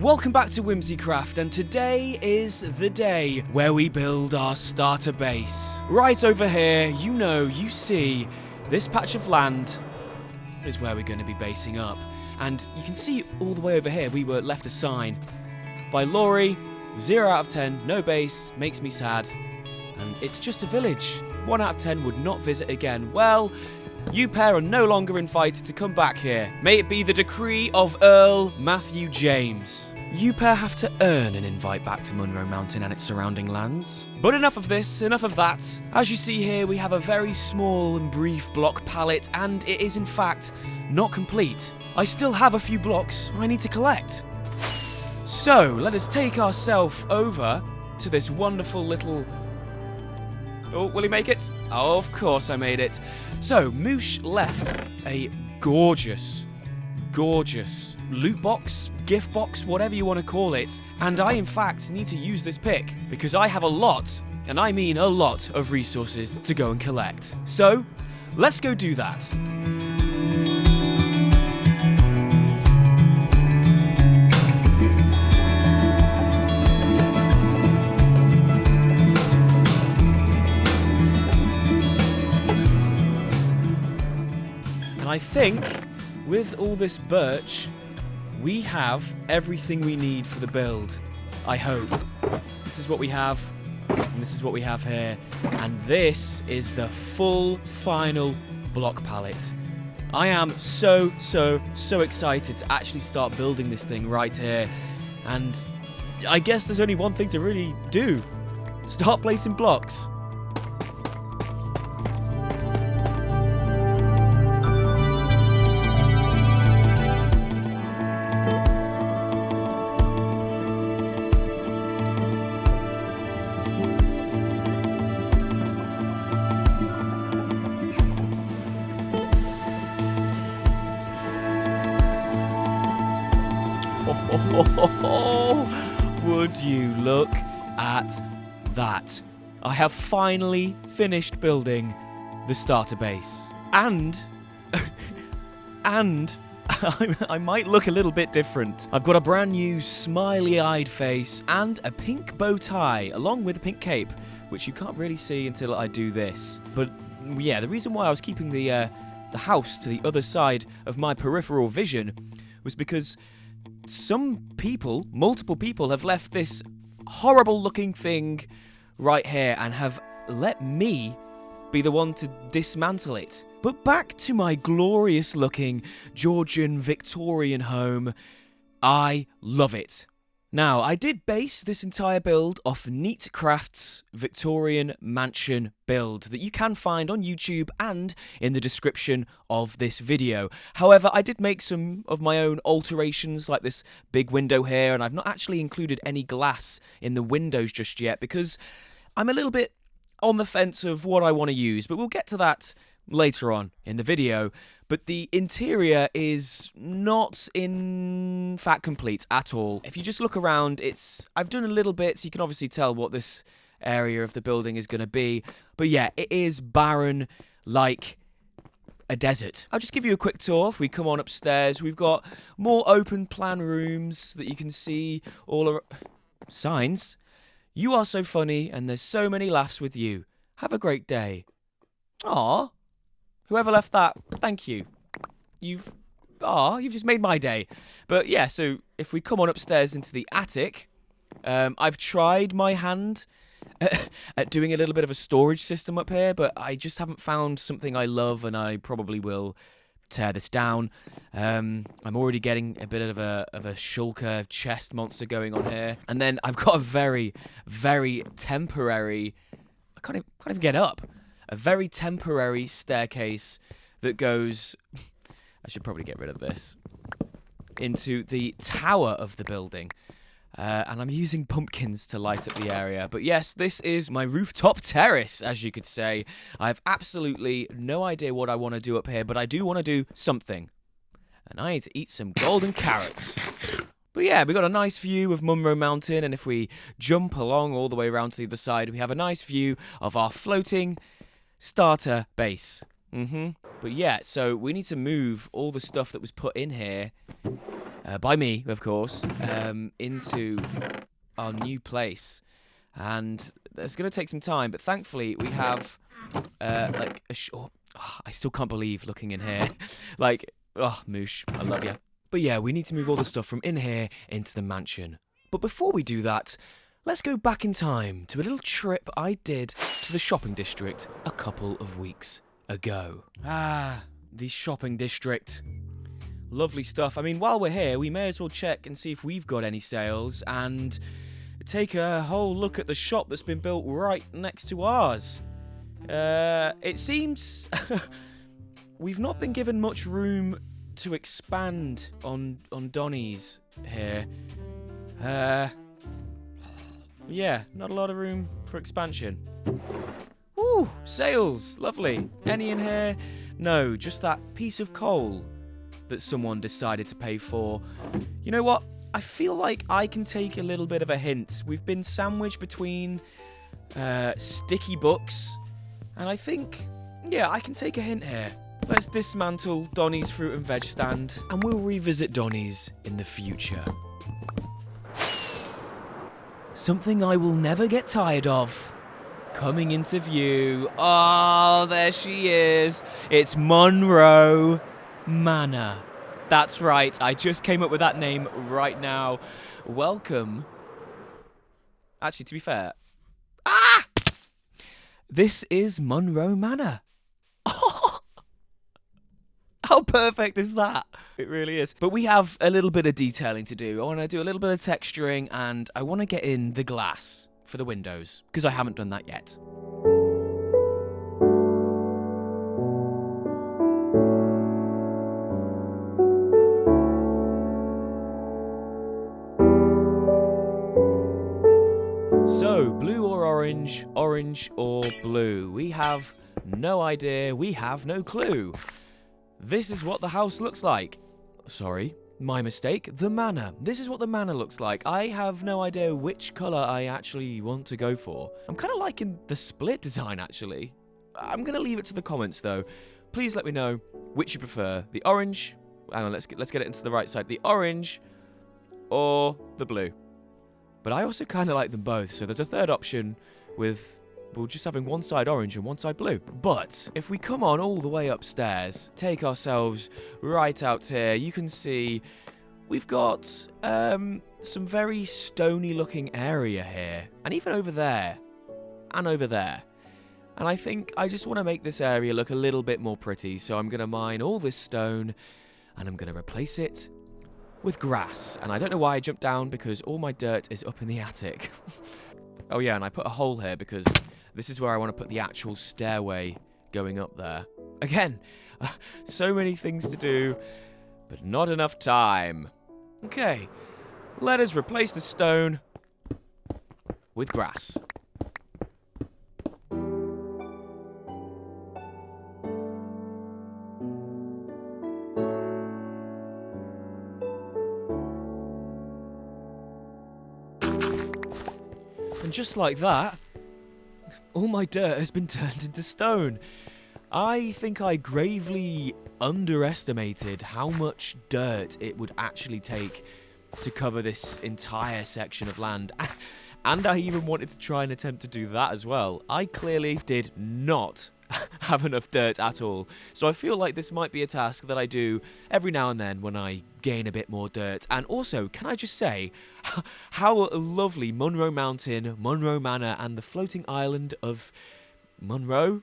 Welcome back to Whimsicraft, and today is the day where we build our starter base. Right over here, you see, this patch of land is where we're going to be basing up. And you can see all the way over here, we were left a sign by Laurie, 0 out of 10, no base, makes me sad. And it's just a village. 1 out of 10 would not visit again. Well, you pair are no longer invited to come back here. May it be the decree of Earl Matthew James. You pair have to earn an invite back to Monroe Mountain and its surrounding lands. But enough of this, enough of that. As you see here, we have a very small and brief block palette, and it is in fact not complete. I still have a few blocks I need to collect. So, let us take ourselves over to this wonderful little... Oh, will he make it? Oh, of course I made it. So, Moosh left a gorgeous loot box, gift box, whatever you want to call it. And I, in fact, need to use this pick because I have a lot, and I mean a lot, of resources to go and collect. So, let's go do that. I think with all this birch, we have everything we need for the build. I hope. This is what we have, and this is what we have here, and this is the full final block palette. I am so excited to actually start building this thing right here, and I guess there's only one thing to really do. Start placing blocks. Would you look at that? I have finally finished building the starter base. And I might look a little bit different. I've got a brand new smiley-eyed face and a pink bow tie, along with a pink cape, which you can't really see until I do this. But yeah, the reason why I was keeping the house to the other side of my peripheral vision was because multiple people have left this horrible looking thing right here and have let me be the one to dismantle it. But back to my glorious looking Georgian Victorian home. I love it. Now, I did base this entire build off Neatcraft's Victorian Mansion build that you can find on YouTube and in the description of this video. However, I did make some of my own alterations, like this big window here, and I've not actually included any glass in the windows just yet because I'm a little bit on the fence of what I want to use, but we'll get to that later on in the video. But the interior is not in fact complete at all. If you just look around, I've done a little bit, so you can obviously tell what this area of the building is going to be. But yeah, it is barren like a desert. I'll just give you a quick tour. If we come on upstairs, we've got more open plan rooms that you can see all around. Signs. You are so funny, and there's so many laughs with you. Have a great day. Aww. Whoever left that, thank you. You've just made my day. But yeah, so if we come on upstairs into the attic, I've tried my hand at doing a little bit of a storage system up here, but I just haven't found something I love, and I probably will tear this down. I'm already getting a bit of a shulker chest monster going on here. And then I've got a very temporary... I can't even get up. A very temporary staircase that goes... I should probably get rid of this. Into the tower of the building. And I'm using pumpkins to light up the area. But yes, this is my rooftop terrace, as you could say. I have absolutely no idea what I want to do up here, but I do want to do something. And I need to eat some golden carrots. But yeah, we got a nice view of Monroe Mountain, and if we jump along all the way around to the other side, we have a nice view of our floating starter base. But yeah, so we need to move all the stuff that was put in here by me, of course, into our new place. And it's going to take some time, but thankfully we have, like, I still can't believe looking in here. Like, Moosh, I love you. But yeah, we need to move all the stuff from in here into the mansion. But before we do that, let's go back in time to a little trip I did to the shopping district a couple of weeks ago. The shopping district. Lovely stuff. I mean, while we're here, we may as well check and see if we've got any sales and take a whole look at the shop that's been built right next to ours. It seems we've not been given much room to expand on Donny's here. Yeah, not a lot of room for expansion. Ooh, sales, lovely. Any in here? No, just that piece of coal that someone decided to pay for. You know what? I feel like I can take a little bit of a hint. We've been sandwiched between sticky books, and I think, yeah, I can take a hint here. Let's dismantle Donny's fruit and veg stand, and we'll revisit Donny's in the future. Something I will never get tired of. Coming into view. Oh, there she is. It's Monroe Manor. That's right. I just came up with that name right now. Welcome. Actually, to be fair. This is Monroe Manor. How perfect is that? It really is. But we have a little bit of detailing to do. I want to do a little bit of texturing, and I want to get in the glass for the windows, because I haven't done that yet. So, blue or orange, orange or blue? We have no idea, we have no clue. This is what the house looks like. Sorry, my mistake. The manor. This is what the manor looks like. I have no idea which colour I actually want to go for. I'm kind of liking the split design, actually. I'm going to leave it to the comments, though. Please let me know which you prefer. The orange. Hang on, let's get it into the right side. The orange or the blue. But I also kind of like them both, so there's a third option with... we're just having one side orange and one side blue. But if we come on all the way upstairs, take ourselves right out here, you can see we've got some very stony looking area here. And even over there. And over there. And I think I just want to make this area look a little bit more pretty. So I'm going to mine all this stone and I'm going to replace it with grass. And I don't know why I jumped down, because all my dirt is up in the attic. Oh yeah, and I put a hole here because... this is where I want to put the actual stairway going up there. Again, so many things to do, but not enough time. Okay, let us replace the stone with grass. And just like that, all my dirt has been turned into stone. I think I gravely underestimated how much dirt it would actually take to cover this entire section of land. And I even wanted to try and attempt to do that as well. I clearly did not have enough dirt at all. So I feel like this might be a task that I do every now and then when I gain a bit more dirt. And also, can I just say how lovely Monroe Mountain, Monroe Manor, and the floating island of Monroe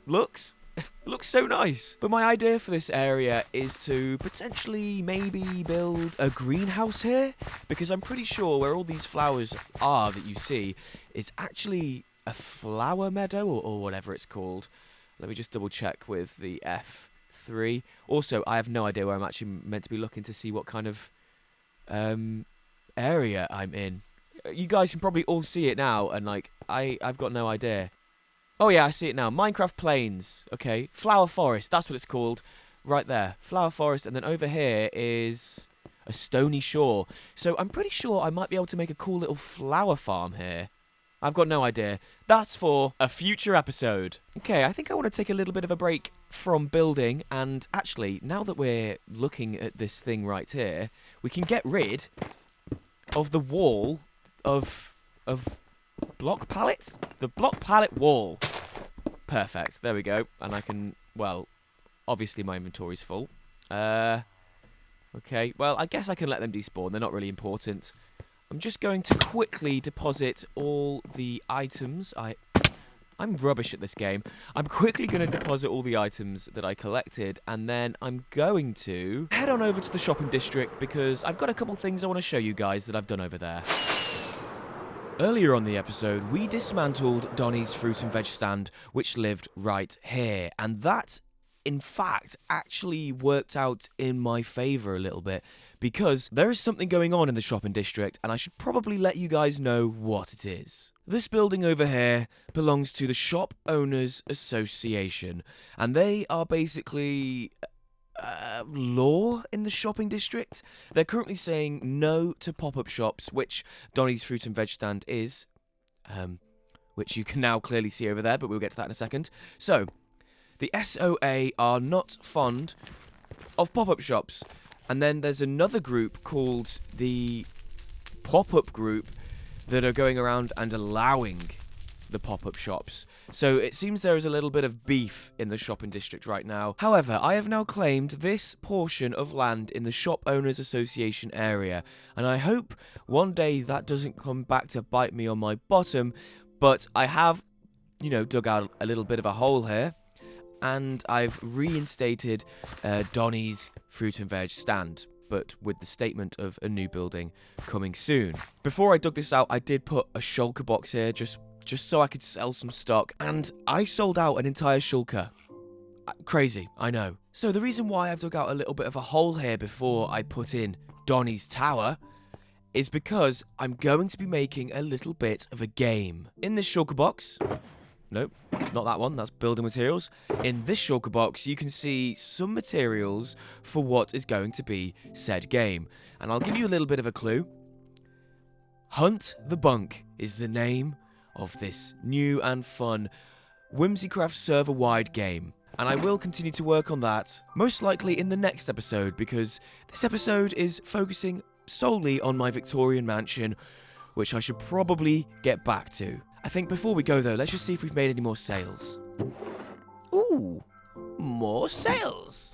looks? It looks so nice. But my idea for this area is to potentially maybe build a greenhouse here, because I'm pretty sure where all these flowers are that you see is actually a flower meadow or whatever it's called. Let me just double check with the F3. Also, I have no idea where I'm actually meant to be looking to see what kind of area I'm in. You guys can probably all see it now, and like I've got no idea. Oh yeah, I see it now. Minecraft Plains. Okay, Flower Forest. That's what it's called. Right there, Flower Forest, and then over here is a stony shore. So I'm pretty sure I might be able to make a cool little flower farm here. I've got no idea. That's for a future episode. Okay, I think I want to take a little bit of a break from building, and actually, now that we're looking at this thing right here, we can get rid of the wall of block pallets? The block pallet wall. Perfect. There we go. And I can, well, obviously my inventory's full. Okay. Well, I guess I can let them despawn. They're not really important. I'm just going to quickly deposit all the items. I'm rubbish at this game. I'm quickly going to deposit all the items that I collected, and then I'm going to head on over to the shopping district because I've got a couple things I want to show you guys that I've done over there. Earlier on the episode, we dismantled Donnie's fruit and veg stand, which lived right here, and that, in fact, actually worked out in my favour a little bit, because there is something going on in the shopping district, and I should probably let you guys know what it is. This building over here belongs to the Shop Owners Association, and they are basically law in the shopping district. They're currently saying no to pop-up shops, which Donnie's fruit and veg stand is, which you can now clearly see over there, but we'll get to that in a second. So, the SOA are not fond of pop-up shops. And then there's another group called the pop-up group that are going around and allowing the pop-up shops. So it seems there is a little bit of beef in the shopping district right now. However, I have now claimed this portion of land in the Shop Owners Association area, and I hope one day that doesn't come back to bite me on my bottom, but I have, dug out a little bit of a hole here, and I've reinstated Donnie's fruit and veg stand, but with the statement of a new building coming soon. Before I dug this out, I did put a shulker box here just so I could sell some stock, and I sold out an entire shulker. Crazy, I know. So the reason why I've dug out a little bit of a hole here before I put in Donnie's tower is because I'm going to be making a little bit of a game. In this shulker box, nope, not that one, that's building materials. In this shulker box, you can see some materials for what is going to be said game. And I'll give you a little bit of a clue. Hunt the Bunk is the name of this new and fun Whimsicraft server-wide game. And I will continue to work on that, most likely in the next episode, because this episode is focusing solely on my Victorian mansion, which I should probably get back to. I think before we go though, let's just see if we've made any more sales. Ooh, more sales.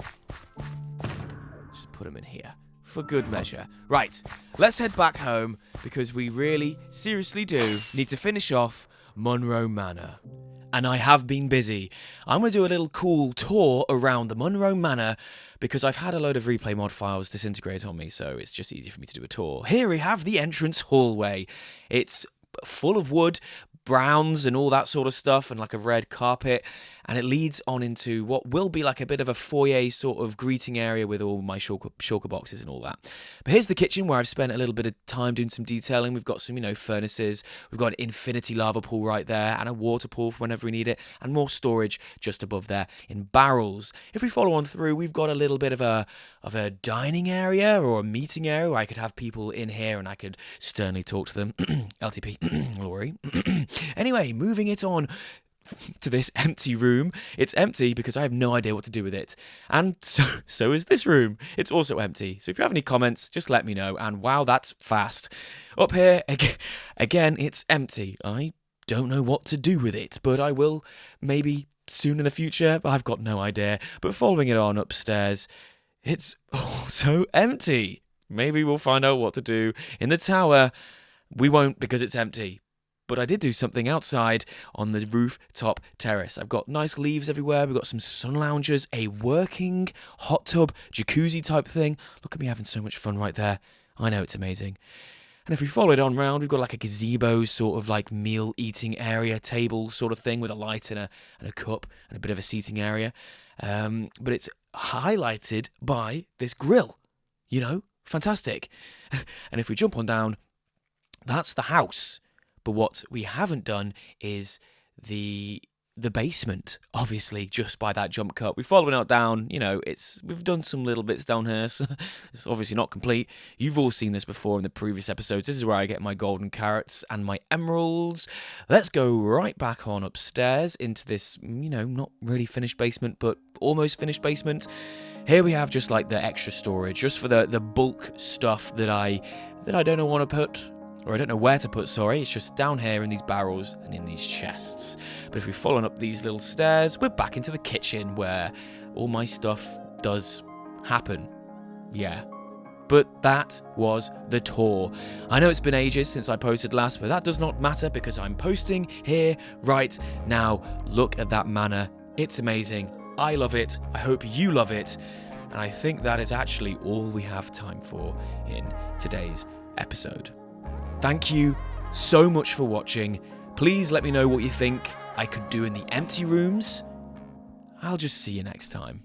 Just put them in here for good measure. Right, let's head back home because we really, seriously do need to finish off Monroe Manor. And I have been busy. I'm going to do a little cool tour around the Monroe Manor because I've had a load of replay mod files disintegrate on me, so it's just easy for me to do a tour. Here we have the entrance hallway. It's full of wood, browns and all that sort of stuff, and like a red carpet, and it leads on into what will be like a bit of a foyer sort of greeting area with all my shulker boxes and all that. But here's the kitchen where I've spent a little bit of time doing some detailing. We've got some, furnaces, we've got an infinity lava pool right there, and a water pool for whenever we need it, and more storage just above there in barrels. If we follow on through, we've got a little bit of a dining area or a meeting area where I could have people in here and I could sternly talk to them. LTP, Laurie. Anyway, moving it on to this empty room. It's empty because I have no idea what to do with it. And so is this room. It's also empty. So if you have any comments, just let me know. And wow, that's fast. Up here, again, it's empty. I don't know what to do with it, but I will maybe soon in the future. I've got no idea. But following it on upstairs, it's also empty. Maybe we'll find out what to do in the tower. We won't because it's empty. But I did do something outside on the rooftop terrace. I've got nice leaves everywhere. We've got some sun loungers, a working hot tub, jacuzzi type thing. Look at me having so much fun right there. I know it's amazing. And if we follow it on round, we've got like a gazebo sort of like meal eating area, table sort of thing with a light and a cup and a bit of a seating area. But it's highlighted by this grill. Fantastic. And if we jump on down, that's the house. But what we haven't done is the basement, obviously, just by that jump cut. We're following it down, we've done some little bits down here, so it's obviously not complete. You've all seen this before in the previous episodes. This is where I get my golden carrots and my emeralds. Let's go right back on upstairs into this, not really finished basement, but almost finished basement. Here we have just like the extra storage, just for the bulk stuff that I don't know want to put, or I don't know where to put, sorry. It's just down here in these barrels and in these chests. But if we follow up these little stairs, we're back into the kitchen where all my stuff does happen. Yeah. But that was the tour. I know it's been ages since I posted last, but that does not matter because I'm posting here right now. Look at that manor. It's amazing. I love it. I hope you love it. And I think that is actually all we have time for in today's episode. Thank you so much for watching. Please let me know what you think I could do in the empty rooms. I'll just see you next time.